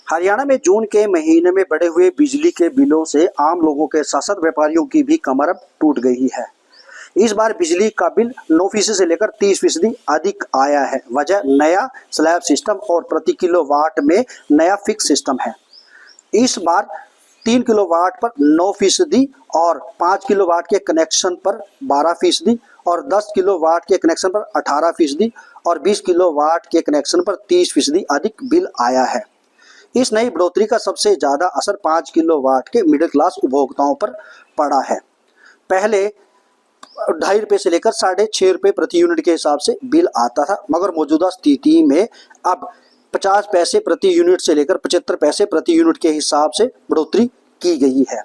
हरियाणा में जून के महीने में बढ़े हुए बिजली के बिलों से आम लोगों के साथ साथ व्यापारियों की भी कमर अब टूट गई है। इस बार बिजली का बिल 9% से लेकर 30% अधिक आया है। वजह नया स्लैब सिस्टम और प्रति किलोवाट में नया फिक्स सिस्टम है। इस बार 3 किलोवाट पर 9% और 5 किलोवाट के कनेक्शन पर 12% और 10 किलोवाट के कनेक्शन पर 18% और 20 किलोवाट के कनेक्शन पर 30% अधिक बिल आया है। इस नई बढ़ोतरी का सबसे ज़्यादा असर 5 किलोवाट के मिडिल क्लास उपभोक्ताओं पर पड़ा है। पहले 2.5 रुपये से लेकर 6.5 रुपये प्रति यूनिट के हिसाब से बिल आता था, मगर मौजूदा स्थिति में अब 50 पैसे प्रति यूनिट से लेकर 75 पैसे प्रति यूनिट के हिसाब से बढ़ोतरी की गई है।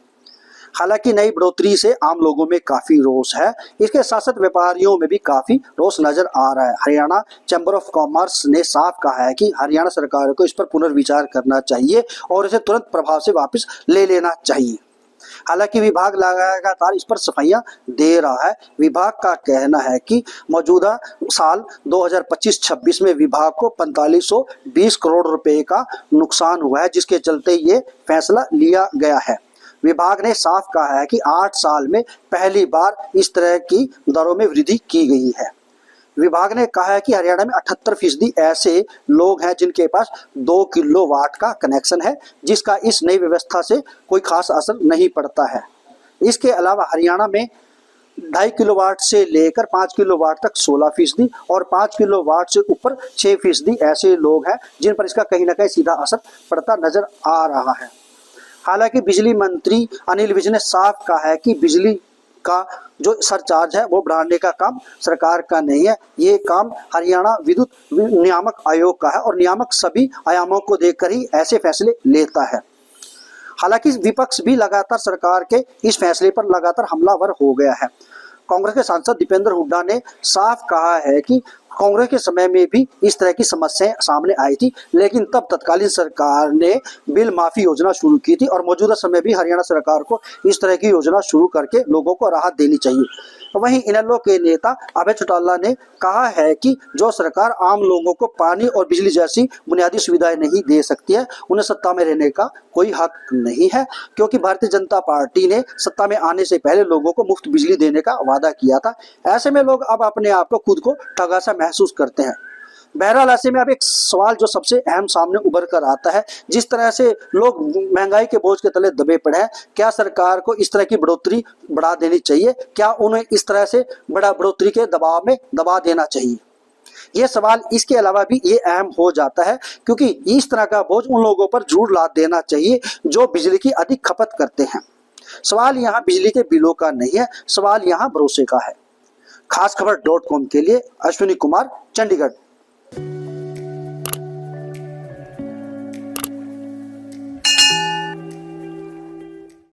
हालांकि नई बढ़ोतरी से आम लोगों में काफ़ी रोष है। इसके साथ साथ व्यापारियों में भी काफ़ी रोष नज़र आ रहा है। हरियाणा चैम्बर ऑफ कॉमर्स ने साफ कहा है कि हरियाणा सरकार को इस पर पुनर्विचार करना चाहिए और इसे तुरंत प्रभाव से वापस ले लेना चाहिए। हालांकि विभाग लगातार इस पर सफाइयां दे रहा है। विभाग का कहना है कि मौजूदा साल 2025-26 में विभाग को 4520 करोड़ रुपए का नुकसान हुआ है, जिसके चलते ये फैसला लिया गया है। विभाग ने साफ कहा है कि 8 साल में पहली बार इस तरह की दरों में वृद्धि की गई है। विभाग ने कहा है कि हरियाणा में 78% ऐसे लोग हैं जिनके पास 2 किलोवाट का कनेक्शन है, जिसका इस नई व्यवस्था से कोई खास असर नहीं पड़ता है। इसके अलावा हरियाणा में 2.5 किलोवाट से लेकर 5 किलोवाट तक 16% और 5 किलोवाट से ऊपर 6% ऐसे लोग हैं जिन पर इसका कहीं ना कहीं सीधा असर पड़ता नजर आ रहा है। हालांकि बिजली मंत्री अनिल विज ने साफ कहा है कि बिजली का जो सरचार्ज है वो बढ़ाने का काम सरकार का नहीं है, ये काम हरियाणा विद्युत नियामक आयोग का है और नियामक सभी आयामों को देखकर ही ऐसे फैसले लेता है। हालांकि विपक्ष भी लगातार सरकार के इस फैसले पर लगातार हमलावर हो गया है। कांग्रेस के सांसद दीपेंद्र हुड्डा ने साफ कहा है कि कांग्रेस के समय में भी इस तरह की समस्याएं सामने आई थी, लेकिन तब तत्कालीन सरकार ने बिल माफी योजना शुरू की थी और मौजूदा समय भी हरियाणा सरकार को इस तरह की योजना शुरू करके लोगों को राहत देनी चाहिए। वहीं इनेलो के नेता अभय चौटाला ने कहा है कि जो सरकार आम लोगों को पानी और बिजली जैसी बुनियादी सुविधाएं नहीं दे सकती है, उन्हें सत्ता में रहने का कोई हक नहीं है, क्योंकि भारतीय जनता पार्टी ने सत्ता में आने से पहले लोगों को मुफ्त बिजली देने का वादा किया था। ऐसे में लोग अब अपने आप को खुद को ठगा सा महसूस करते हैं। बहरहाल ऐसे में अब एक सवाल जो सबसे अहम सामने उभर कर आता है, जिस तरह से लोग महंगाई के बोझ के तले दबे पड़े हैं, क्या सरकार को इस तरह की बढ़ोतरी बढ़ा देनी चाहिए? क्या उन्हें इस तरह से बड़ा बढ़ोतरी के दबाव में दबा देना चाहिए? ये सवाल इसके अलावा भी ये अहम हो जाता है, क्योंकि इस तरह का बोझ उन लोगों पर जरूर लाद देना चाहिए जो बिजली की अधिक खपत करते हैं। सवाल यहाँ बिजली के बिलों का नहीं है, सवाल यहाँ भरोसे का है। खासखबर.com के लिए अश्विनी कुमार, चंडीगढ़।